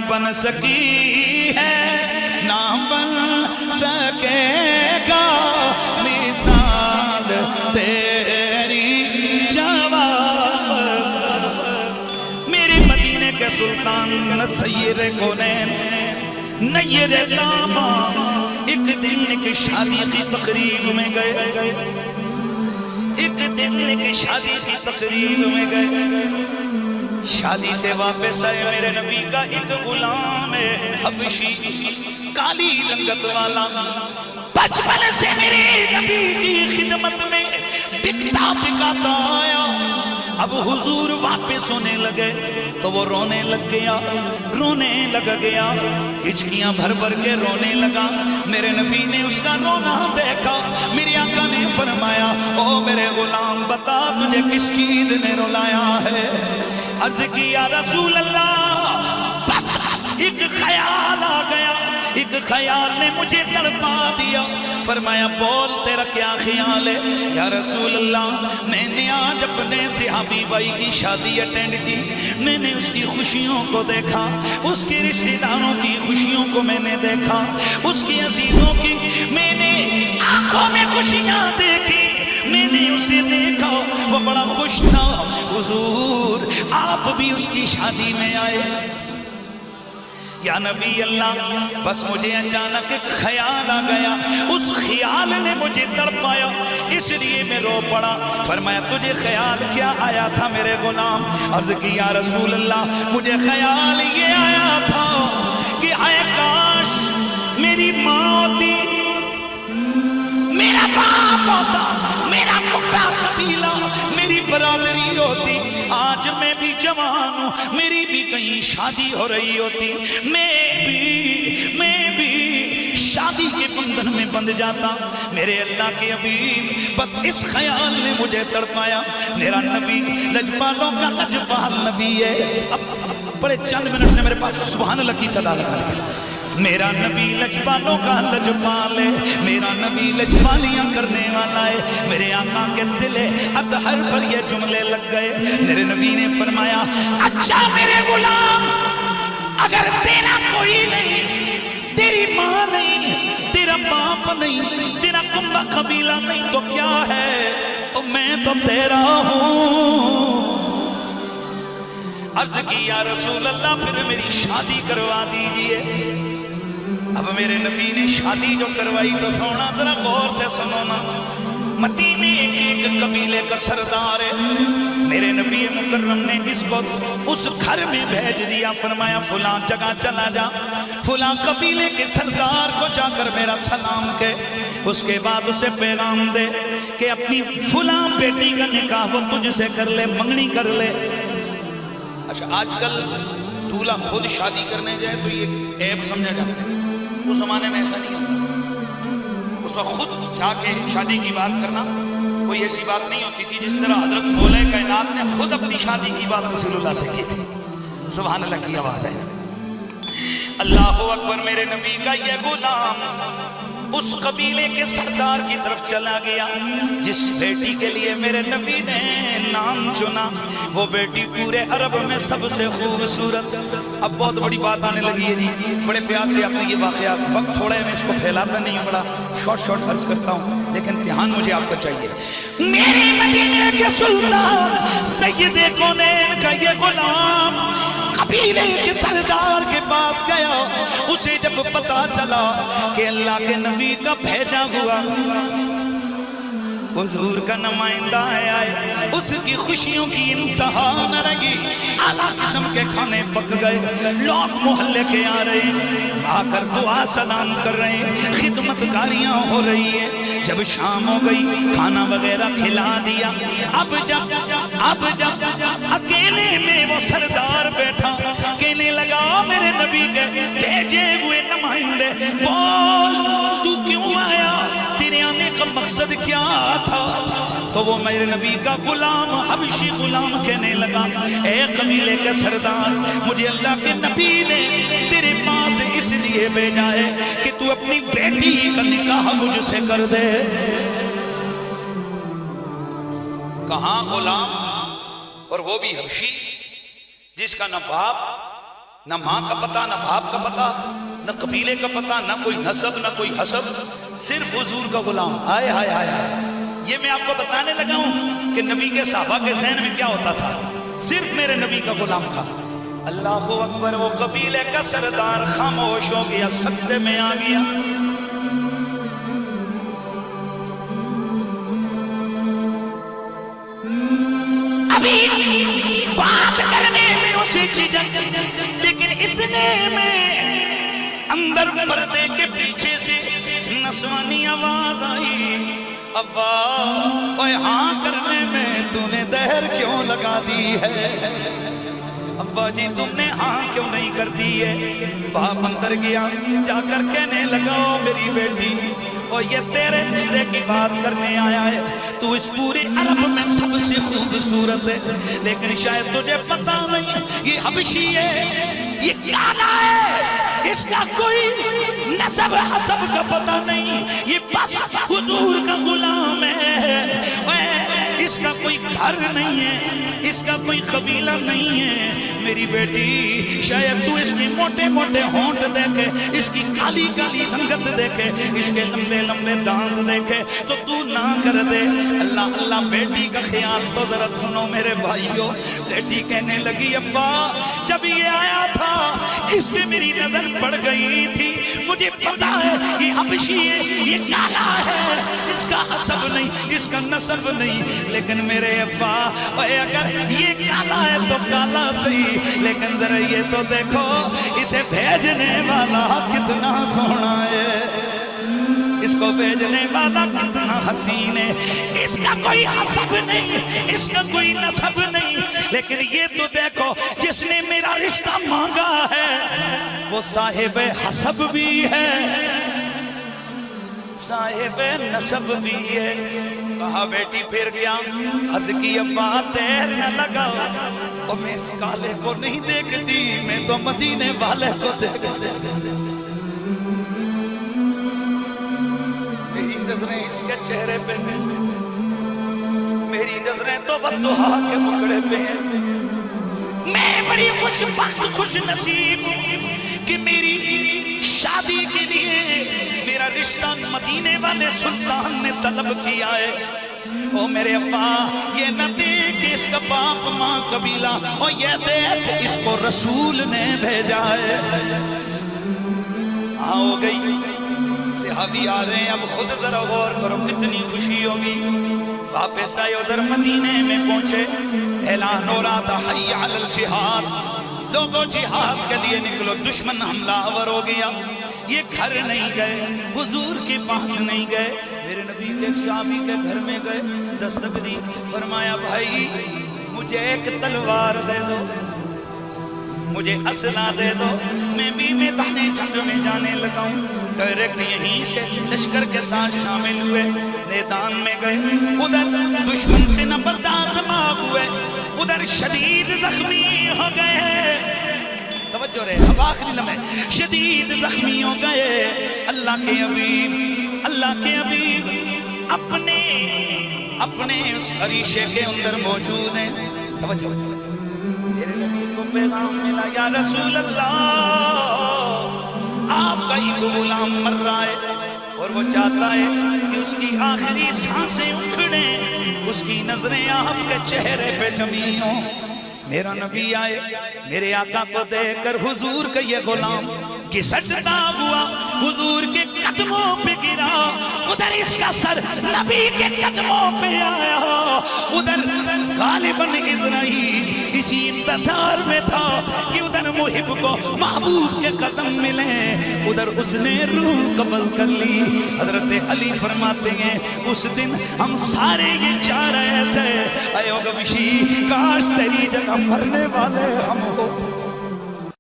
بن سکی ہے نہ بن سکے گا مثال تیری جواب میرے مدینے کے سلطان سید کونین نیر داما ایک دن کی شادی کی تقریب میں گئے ایک دن کی شادی کی تقریب میں گئے شادی سے واپس آئے میرے نبی کا ایک غلام ہے حبشی کالی رنگت والا بچپن سے میرے نبی کی خدمت میں بکتا بکاتا آیا اب حضور واپس ہونے لگے تو وہ رونے لگ گیا ہچکیاں بھر بھر کے رونے لگا میرے نبی نے اس کا رونا دیکھا میری آقا نے فرمایا او میرے غلام بتا تجھے کس چیز نے رلایا ہے عرض کی یا رسول اللہ بس ایک خیال آ گیا ایک خیال نے مجھے تڑپا دیا فرمایا بول تیرا کیا خیال ہے یا رسول اللہ میں نے آج اپنے صحابی بھائی کی شادی اٹینڈ کی میں نے اس کی خوشیوں کو دیکھا اس کے رشتہ داروں کی خوشیوں کو میں نے دیکھا اس کی عزیزوں کی میں نے آنکھوں میں خوشیاں دیکھی میں نے اسے دیکھا وہ بڑا خوش تھا حضور آپ بھی اس کی شادی میں آئے یا نبی اللہ بس مجھے اچانک ایک خیال آ گیا اس خیال نے مجھے تڑپایا اس لیے میں رو پڑا فرمایا تجھے خیال کیا آیا تھا میرے غلام عرض کی یا رسول اللہ مجھے خیال یہ آیا تھا کہ اے کاش میری ماں ہوتی میرا باپ ہوتا میرا کبا قبیلہ میری برادری ہوتی آج میں بھی جوان ہوں میری بھی کہیں شادی ہو رہی ہوتی میں بھی شادی کے بندھن میں بندھ جاتا میرے اللہ کے حبیب بس اس خیال نے مجھے تڑپایا میرا نبی لجپالوں کا لجپال نبی ہے بڑے چند منٹ سے میرے پاس سبحان اللہ کی صدا لگا میرا نبی لجپالوں کا لجپال ہے میرا نبی لجپالیاں کرنے والا ہے میرے آقا کے دل اطہر پر یہ جملے لگ گئے میرے نبی نے فرمایا اچھا میرے غلام اگر تیرا کوئی نہیں تیری ماں نہیں تیرا باپ نہیں تیرا کنبہ قبیلہ نہیں تو کیا ہے میں تو تیرا ہوں عرض کی یا رسول اللہ پھر میری شادی کروا دیجئے اب میرے نبی نے شادی جو کروائی تو سونا ذرا غور سے سنو نا مدینے ایک قبیلے کا سردار ہے میرے نبی مکرم نے اس کو اس گھر میں بھیج دیا فرمایا فلاں جگہ چلا جا فلاں قبیلے کے سردار کو جا کر میرا سلام کہ اس کے بعد اسے پیغام دے کہ اپنی فلاں بیٹی کا نکاح وہ تجھ سے کر لے منگنی کر لے اچھا آج کل دولہا خود شادی کرنے جائے تو یہ عیب سمجھا جاتا ہے اس زمانے میں ایسا نہیں ہوتا تھا اس وقت خود جا کے شادی کی بات کرنا کوئی ایسی بات نہیں ہوتی تھی جس طرح حضرت مولا کائنات نے خود اپنی شادی کی بات رسول اللہ سے کی تھی سبحان اللہ کی آواز ہے اللہ اکبر میرے نبی کا یہ غلام اس قبیلے کے سردار کی طرف چلا گیا جس بیٹی کے لیے میرے نبی نے نام چنا وہ بیٹی پورے عرب میں سب سے خوبصورت اب بہت بڑی بات آنے لگی ہے جی بڑے پیار سے آپ نے یہ واقعات وقت تھوڑا ہے میں اس کو پھیلاتا نہیں ہوں بڑا شارٹ عرض کرتا ہوں لیکن دھیان مجھے آپ کو چاہیے میرے مدینے کے سلطان سید کونین کا یہ غلام قبیلے کے سردار کے پاس گیا اسے جب پتا چلا کہ اللہ کے نبی کا بھیجا ہوا حضور کا نمائندہ آئے اس کی خوشیوں کی انتہا نہ رہی اعلیٰ قسم کے کھانے پک گئے لوگ محلے کے آ رہے آ کر دعا سلام کر رہے ہیں خدمت کاریاں ہو رہی ہیں جب شام ہو گئی کھانا وغیرہ کھلا دیا اب جب اکیلے میں وہ سردار بیٹھا کہنے لگا میرے نبی کے بھیجے ہوئے نمائندے بول تو کیوں آیا تیرے آنے کا مقصد کیا تھا تو وہ میرے نبی کا غلام حبشی غلام کہنے لگا اے قبیلے کے سردار مجھے اللہ کے نبی نے تیرے پاس اس لیے بھیجا ہے کہ تو اپنی بیٹی کا نکاح مجھ سے کر دے کہاں غلام اور وہ بھی حبشی جس کا نہ باپ نہ ماں کا پتہ، نہ باپ کا پتہ، نہ قبیلے کا پتہ، نہ کوئی نسب، نہ کوئی حسب، صرف حضور کا غلام. آئے ہائے ہائے ہائے. یہ میں آپ کو بتانے لگا ہوں کہ نبی کے صحابہ کے ذہن میں کیا ہوتا تھا. صرف میرے نبی کا غلام تھا. اللہ اکبر. وہ قبیلے کا سردار خاموش ہو گیا، سجدے میں آ گیا. ابھی بات کرنے میں اسے جھجک، لیکن اتنے میں اندر پردے کے پیچھے سے نسوانی آواز آئی. ابا اوے ہاں کرنے میں تو نے دہر کیوں لگا دی ہے؟ ابا جی تم نے ہاں کیوں نہیں کر دی ہے؟ باپ اندر گیا، جا کر کہنے لگا میری بیٹی اور یہ تیرے رشتے کی بات کرنے آیا ہے. تو اس پورے عرب میں سب سے خوبصورت ہے، لیکن شاید تجھے پتا نہیں یہ حبشی ہے، یہ کالا ہے، اس کا کوئی نسب حسب کا پتہ نہیں، یہ بس حضور کا غلام ہے. اس کا کوئی گھر نہیں ہے، اس کا کوئی قبیلہ نہیں ہے. میری بیٹی شاید تو اس کے موٹے موٹے ہونٹ دیکھے، اس کی کالی کالی رنگت دیکھے، اس کے لمبے لمبے دانت دیکھے تو تو نہ کر دے. اللہ اللہ. بیٹی کا خیال تو ذرا سنو میرے بھائیو. بیٹی کہنے لگی ابا جب یہ آیا تھا اس پہ میری نظر پڑ گئی تھی، مجھے پتا ہے یہ حبشی ہے، یہ کالا ہے، اس کا حسب نہیں، اس کا نسب نہیں. لیکن میرے ابا اگر یہ کالا ہے تو کالا صحیح، لیکن ذرا یہ تو دیکھو اسے بھیجنے والا کتنا سونا ہے، اس کو بھیجنے والا کتنا حسین ہے. اس کا کوئی حسب نہیں، اس کا کوئی نسب نہیں، لیکن یہ تو دیکھو جس نے میرا رشتہ مانگا ہے وہ صاحب حسب بھی ہے، صاحب نسب بھی ہے. کہا بیٹی پھر کیا؟ عرض کی ابا دیر نہ لگاؤ، اور میں اس کالے کو نہیں دیکھتی، میں تو مدینے والے کو دیکھتی. میری نظریں اس کے چہرے پہ نہیں، میری نظریں تو والضحیٰ کے مکڑے پہ ہیں. میں بڑی خوش بخت خوش نصیب کہ میری شادی کے لیے میرا رشتہ مدینے والے سلطان نے طلب کیا ہے. او میرے ابا یہ نہ دیکھ اس کا باپ ماں قبیلہ، اور یہ دیکھ اس کو رسول نے بھیجا ہے. ہو گئی صحابی آ رہے ہیں. اب خود ذرا غور کرو کتنی خوشی ہوگی. واپس آئے ادھر مدینے میں پہنچے، اعلان ہو رہا تھا حی علی الجہاد، لوگوں جہاد کے لیے نکلو. دشمن حملہ آور ہو گیا. یہ گھر نہیں گئے، حضور کے پاس نہیں گئے، میرے نبی کے ایک صحابی کے گھر میں گئے. دستک دی، فرمایا بھائی مجھے ایک تلوار دے دو، مجھے اسلحہ دے دو، میں بھی میدان جنگ میں جانے لگا ہوں. ڈائریکٹ یہیں سے لشکر کے ساتھ شامل ہوئے، میدان میں گئے. ادھر دشمن سے نبرداز ماغ ہوئے، ادھر شدید زخمی ہو گئے. توجہ رہے، اب آخری لمحے شدید زخمی ہو گئے. اللہ کے حبیب، اللہ کے حبیب اپنے اس عریشے کے اندر موجود ہیں. توجہ میرے نبی کو پیغام ملا، یا رسول اللہ آپ کا ایک غلام مر رہا ہے اور وہ چاہتا ہے کہ اس کی آخری سانسیں اکھڑیں، اس کی نظریں آپ کے چہرے پہ جمی ہوں. میرا نبی آئے، میرے آقا کو دیکھ کر حضور کا یہ غلام گھسٹتا ہوا حضور کے قدموں پہ گرا. ادھر اس کا سر نبی کے قدموں پہ آیا، ادھر غالباً اسرائیل اسی انتظار میں تھا کہ ادھر محب کو محبوب کے قدم ملیں. ادھر اس نے روح قبض کر لی. حضرت علی فرماتے ہیں اس دن ہم سارے یہ چاہ رہے تھے اے او گبشی کاش تیری جگہ مرنے والے ہم ہو.